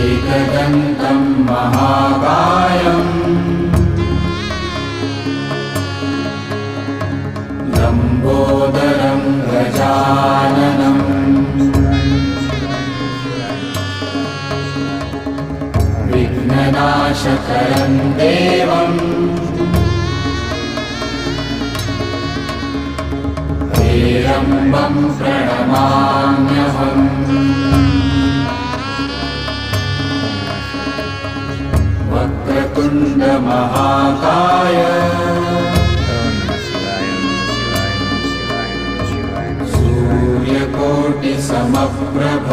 एकदन्तं महाकायं लम्बोदरं गजाननं विघ्ननाशकरं देवं हेरम्बं प्रणमाम्यहम्। वक्रतुण्ड महाकाय सूर्यकोटि समप्रभ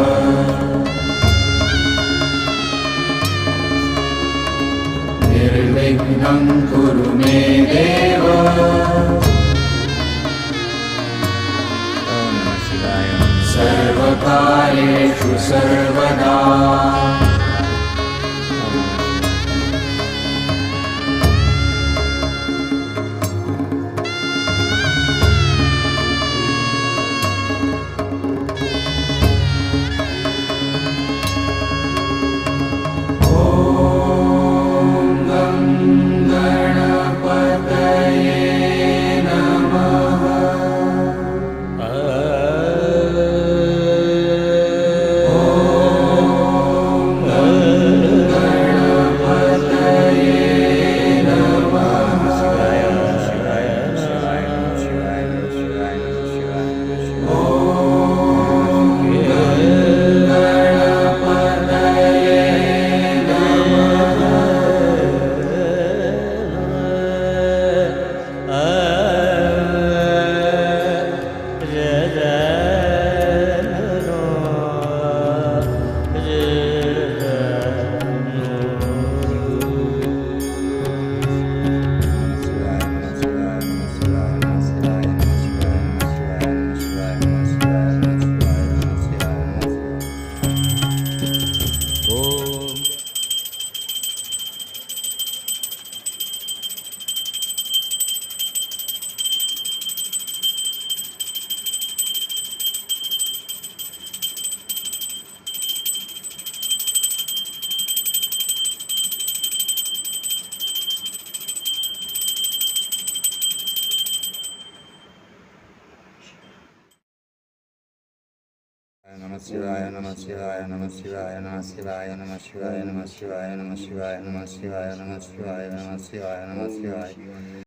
निर्विघ्नं कुरु मे देव सर्वकार्येषु सर्वदा। Namah Shivaya, Namah Shivaya, Namah Shivaya, Namah Shivaya, Namah Shivaya, Namah Shivaya, Namah Shivaya, Namah Shivaya, Namah Shivaya, Namah Shivaya, Namah Shivaya, Namah Shivaya.